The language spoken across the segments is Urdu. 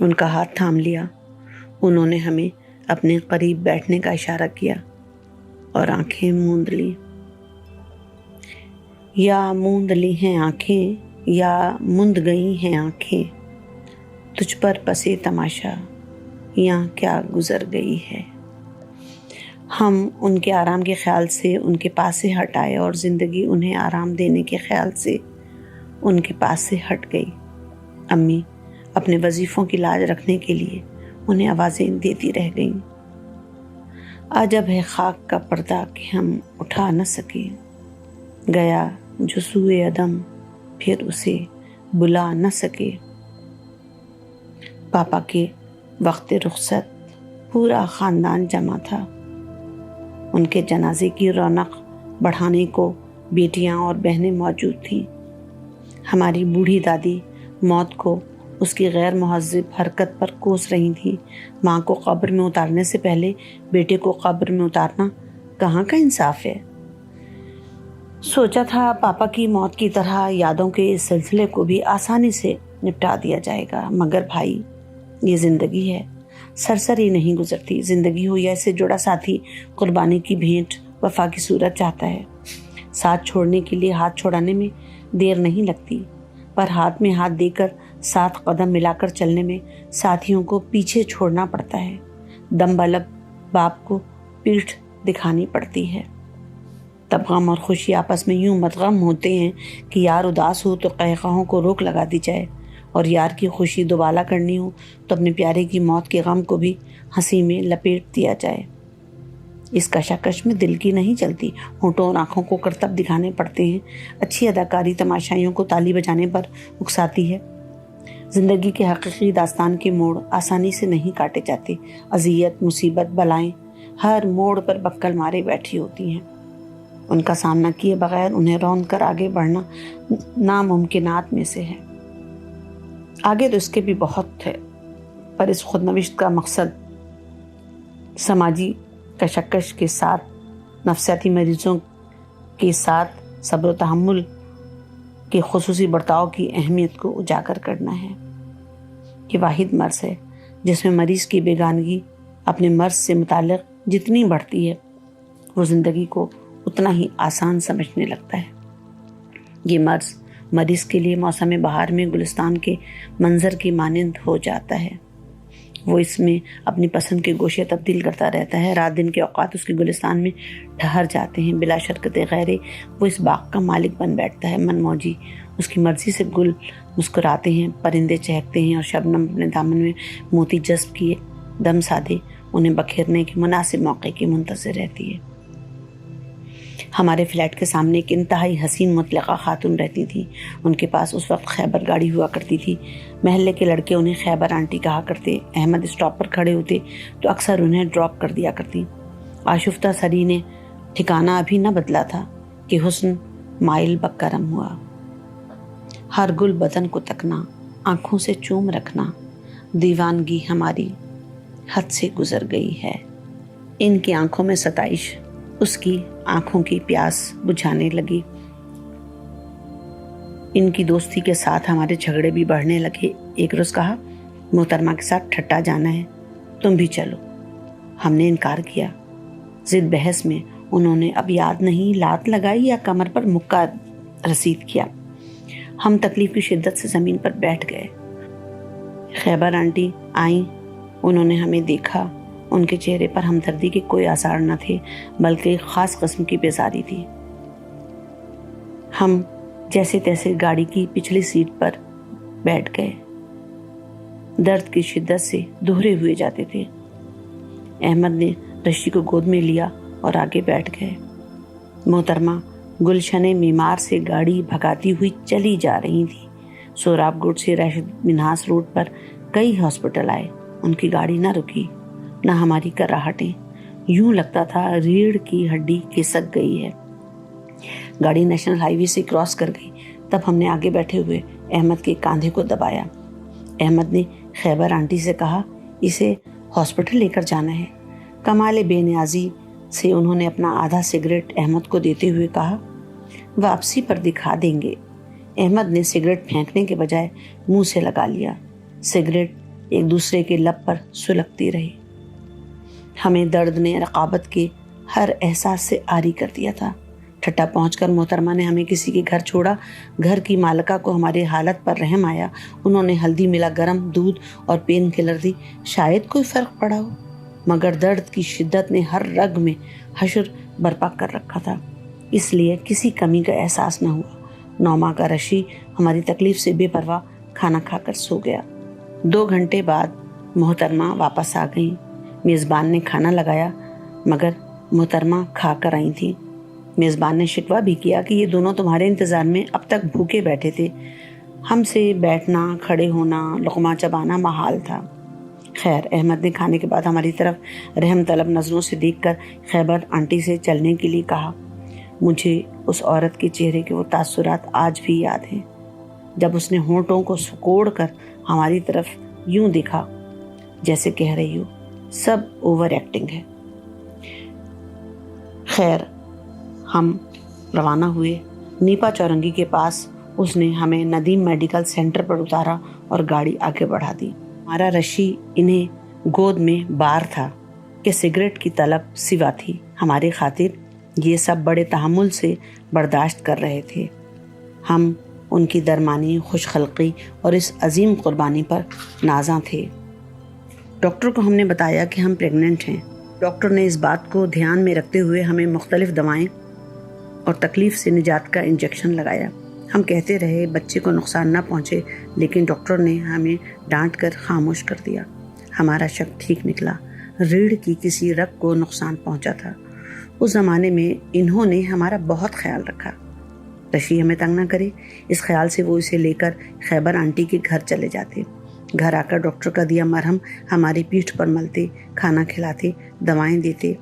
ان کا ہاتھ تھام لیا۔ انہوں نے ہمیں اپنے قریب بیٹھنے کا اشارہ کیا اور آنکھیں موند لی۔ یا موند لی ہیں آنکھیں یا مند گئی ہیں آنکھیں، تجھ پر پسے تماشا یہاں کیا گزر گئی ہے۔ ہم ان کے آرام کے خیال سے ان کے پاس سے ہٹ آئے اور زندگی انہیں آرام دینے کے خیال سے ان کے پاس سے ہٹ گئی۔ امی اپنے وظیفوں کی لاج رکھنے کے لیے انہیں آوازیں دیتی رہ گئیں۔ عجب ہے خاک کا پردہ کہ ہم اٹھا نہ سکے، گیا جو سوئے عدم پھر اسے بلا نہ سکے۔ پاپا کے وقت رخصت پورا خاندان جمع تھا۔ ان کے جنازے کی رونق بڑھانے کو بیٹیاں اور بہنیں موجود تھیں۔ ہماری بوڑھی دادی موت کو اس کی غیر مہذب حرکت پر کوس رہی تھی۔ ماں کو قبر میں اتارنے سے پہلے بیٹے کو قبر میں اتارنا کہاں کا انصاف ہے۔ سوچا تھا پاپا کی موت کی طرح یادوں کے اس سلسلے کو بھی آسانی سے نپٹا دیا جائے گا، مگر بھائی یہ زندگی ہے، سرسری نہیں گزرتی۔ زندگی ہو یا اس سے جڑا ساتھی قربانی کی بھیٹ وفا کی صورت چاہتا ہے۔ ساتھ چھوڑنے کے لیے ہاتھ چھوڑانے میں دیر نہیں لگتی، پر ہاتھ میں ہاتھ دے کر ساتھ قدم ملا کر چلنے میں ساتھیوں کو پیچھے چھوڑنا پڑتا ہے۔ دم بلب باپ کو پیٹھ دکھانی پڑتی ہے۔ تب غم اور خوشی آپس میں یوں مدغم ہوتے ہیں کہ یار اداس ہو تو قہقہوں کو روک لگا دی جائے، اور یار کی خوشی دوبالا کرنی ہو تو اپنے پیارے کی موت کے غم کو بھی ہنسی میں لپیٹ دیا جائے۔ اس کشاکش میں دل کی نہیں چلتی، ہونٹوں اور آنکھوں کو کرتب دکھانے پڑتے ہیں۔ اچھی اداکاری تماشائیوں کو تالی بجانے پر اکساتی ہے۔ زندگی کے حقیقی داستان کے موڑ آسانی سے نہیں کاٹے جاتے۔ اذیت، مصیبت، بلائیں ہر موڑ پر بکل مارے بیٹھی ہوتی ہیں۔ ان کا سامنا کیے بغیر انہیں روند کر آگے بڑھنا ناممکنات میں سے ہے۔ آگے تو اس کے بھی بہت ہے، پر اس خود نوشت کا مقصد سماجی کشکش کے ساتھ نفسیاتی مریضوں کے ساتھ صبر و تحمل کے خصوصی برتاؤ کی اہمیت کو اجاگر کرنا ہے۔ یہ واحد مرض ہے جس میں مریض کی بیگانگی اپنے مرض سے متعلق جتنی بڑھتی ہے، وہ زندگی کو اتنا ہی آسان سمجھنے لگتا ہے۔ یہ مرض مریض کے لیے موسم بہار میں گلستان کے منظر کی مانند ہو جاتا ہے۔ وہ اس میں اپنی پسند کے گوشے تبدیل کرتا رہتا ہے۔ رات دن کے اوقات اس کے گلستان میں ٹھہر جاتے ہیں۔ بلا شرکت غیرے وہ اس باغ کا مالک بن بیٹھتا ہے۔ من موجی اس کی مرضی سے گل مسکراتے ہیں، پرندے چہکتے ہیں، اور شبنم اپنے دامن میں موتی جذب کیے دم سادے انہیں بکھیرنے کے مناسب موقع کی منتظر رہتی ہے۔ ہمارے فلیٹ کے سامنے ایک انتہائی حسین مطلقہ خاتون رہتی تھی۔ ان کے پاس اس وقت خیبر گاڑی ہوا کرتی تھی۔ محلے کے لڑکے انہیں خیبر آنٹی کہا کرتے۔ احمد اسٹاپ پر کھڑے ہوتے تو اکثر انہیں ڈراپ کر دیا کرتی۔ آشفتہ سری نے ٹھکانہ ابھی نہ بدلا تھا کہ حسن مائل بکرم ہوا۔ ہر گل بدن کو تکنا، آنکھوں سے چوم رکھنا، دیوانگی ہماری حد سے گزر گئی ہے۔ ان کی آنکھوں میں ستائش اس کی آنکھوں کی پیاس بجھانے لگی۔ ان کی دوستی کے ساتھ ہمارے جھگڑے بھی بڑھنے لگے۔ ایک روز کہا، محترمہ کے ساتھ ٹھٹا جانا ہے، تم بھی چلو۔ ہم نے انکار کیا۔ ضد بحث میں انہوں نے اب یاد نہیں لات لگائی یا کمر پر مکہ رسید کیا۔ ہم تکلیف کی شدت سے زمین پر بیٹھ گئے۔ خیبر آنٹی آئیں، انہوں نے ہمیں دیکھا۔ ان کے چہرے پر ہمدردی کے کوئی آثار نہ تھے، بلکہ ایک خاص قسم کی بیزاری تھی۔ ہم جیسے تیسے گاڑی کی پچھلی سیٹ پر بیٹھ گئے۔ درد کی شدت سے دوہرے ہوئے جاتے تھے۔ احمد نے رشی کو گود میں لیا اور آگے بیٹھ گئے۔ محترمہ گلشن معمار سے گاڑی بھگاتی ہوئی چلی جا رہی تھی۔ سوراب گوٹ سے راشد منہاس روڈ پر کئی ہاسپٹل آئے، ان کی گاڑی نہ رکی، نہ ہماری کراہٹیں۔ یوں لگتا تھا ریڑھ کی ہڈی کھسک گئی ہے۔ گاڑی نیشنل ہائی وے سے کراس کر گئی۔ تب ہم نے آگے بیٹھے ہوئے احمد کے کاندھے کو دبایا۔ احمد نے خیبر آنٹی سے کہا، اسے ہاسپٹل لے کر جانا ہے۔ کمال بے نیازی سے انہوں نے اپنا آدھا سگریٹ احمد کو دیتے ہوئے کہا، واپسی پر دکھا دیں گے۔ احمد نے سگریٹ پھینکنے کے بجائے منہ سے لگا لیا۔ سگریٹ ایک دوسرے کے لب پر سلگتی رہی۔ ہمیں درد نے رقابت کے ہر احساس سے عاری کر دیا تھا۔ ٹھٹا پہنچ کر محترمہ نے ہمیں کسی کے گھر چھوڑا۔ گھر کی مالکہ کو ہماری حالت پر رحم آیا۔ انہوں نے ہلدی ملا گرم دودھ اور پین کلر دی۔ شاید کوئی فرق پڑا ہو، مگر درد کی شدت نے ہر رگ میں حشر برپا کر رکھا تھا، اس لیے کسی کمی کا احساس نہ ہوا۔ 9 ماہ کا رشی ہماری تکلیف سے بے پرواہ کھانا کھا کر سو گیا۔ 2 گھنٹے بعد محترمہ واپس آ گئیں۔ میزبان نے کھانا لگایا، مگر محترمہ کھا کر آئی تھیں۔ میزبان نے شکوہ بھی کیا کہ یہ دونوں تمہارے انتظار میں اب تک بھوکے بیٹھے تھے۔ ہم سے بیٹھنا، کھڑے ہونا، لقمہ چبانا محال تھا۔ خیر، احمد نے کھانے کے بعد ہماری طرف رحم طلب نظروں سے دیکھ کر خیبر آنٹی سے چلنے کے لیے کہا۔ مجھے اس عورت کے چہرے کے وہ تاثرات آج بھی یاد ہیں، جب اس نے ہونٹوں کو سکوڑ کر ہماری طرف یوں دیکھا جیسے کہہ رہی ہو سب اوور ایکٹنگ ہے۔ خیر، ہم روانہ ہوئے۔ نیپا چورنگی کے پاس اس نے ہمیں ندیم میڈیکل سینٹر پر اتارا اور گاڑی آگے بڑھا دی۔ ہمارا رشی انہیں گود میں بار تھا کہ سگریٹ کی طلب سوا تھی۔ ہماری خاطر یہ سب بڑے تحمل سے برداشت کر رہے تھے۔ ہم ان کی درمانی، خوش خلقی اور اس عظیم قربانی پر نازاں تھے۔ ڈاکٹر کو ہم نے بتایا کہ ہم پریگننٹ ہیں۔ ڈاکٹر نے اس بات کو دھیان میں رکھتے ہوئے ہمیں مختلف دوائیں اور تکلیف سے نجات کا انجیکشن لگایا۔ ہم کہتے رہے بچے کو نقصان نہ پہنچے، لیکن ڈاکٹر نے ہمیں ڈانٹ کر خاموش کر دیا۔ ہمارا شک ٹھیک نکلا، ریڑھ کی کسی رگ کو نقصان پہنچا تھا۔ اس زمانے میں انہوں نے ہمارا بہت خیال رکھا۔ رشی ہمیں تنگ نہ کرے، اس خیال سے وہ اسے لے کر خیبر آنٹی کے گھر چلے جاتے۔ گھر آ کر ڈاکٹر کا دیا مرہم ہماری پیٹھ پر ملتے، کھانا کھلاتے، دوائیں دیتے۔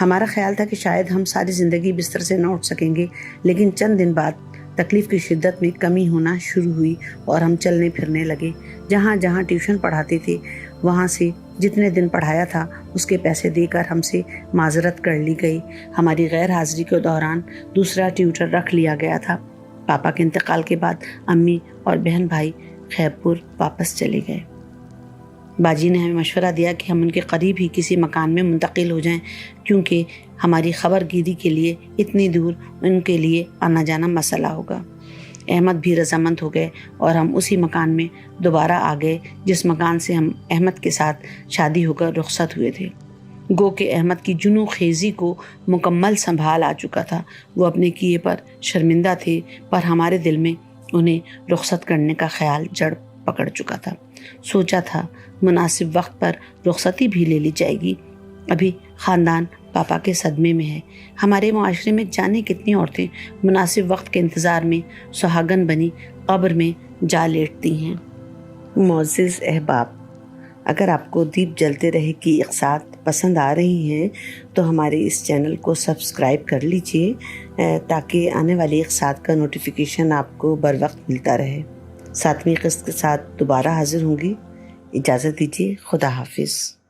ہمارا خیال تھا کہ شاید ہم ساری زندگی بستر سے نہ اٹھ سکیں گے، لیکن چند دن بعد تکلیف کی شدت میں کمی ہونا شروع ہوئی اور ہم چلنے پھرنے لگے۔ جہاں جہاں ٹیوشن پڑھاتے تھے، وہاں سے جتنے دن پڑھایا تھا اس کے پیسے دے کر ہم سے معذرت کر لی گئی۔ ہماری غیر حاضری کے دوران دوسرا ٹیوٹر رکھ لیا گیا تھا۔ پاپا کے انتقال کے بعد امی اور بہن بھائی خیبپور واپس چلے گئے۔ باجی نے ہمیں مشورہ دیا کہ ہم ان کے قریب ہی کسی مکان میں منتقل ہو جائیں، کیونکہ ہماری خبر گیری کے لیے اتنی دور ان کے لیے آنا جانا مسئلہ ہوگا۔ احمد بھی رضامند ہو گئے اور ہم اسی مکان میں دوبارہ آ گئے جس مکان سے ہم احمد کے ساتھ شادی ہو کر رخصت ہوئے تھے۔ گو کہ احمد کی جنو خیزی کو مکمل سنبھال آ چکا تھا۔ وہ اپنے کیے پر شرمندہ تھے، پر ہمارے دل میں انہیں رخصت کرنے کا خیال جڑ پکڑ چکا تھا۔ سوچا تھا مناسب وقت پر رخصتی بھی لے لی جائے گی۔ ابھی خاندان پاپا کے صدمے میں ہے۔ ہمارے معاشرے میں جانے کتنی عورتیں مناسب وقت کے انتظار میں سہاگن بنی قبر میں جا لیٹتی ہیں۔ معزز احباب، اگر آپ کو دیپ جلتے رہے کی اقساط پسند آ رہی ہیں تو ہمارے اس چینل کو سبسکرائب کر لیجئے تاکہ آنے والی اقساط کا نوٹیفیکیشن آپ کو بر وقت ملتا رہے۔ 7ویں قسط کے ساتھ دوبارہ حاضر ہوں گی۔ اجازت دیجیے، خدا حافظ۔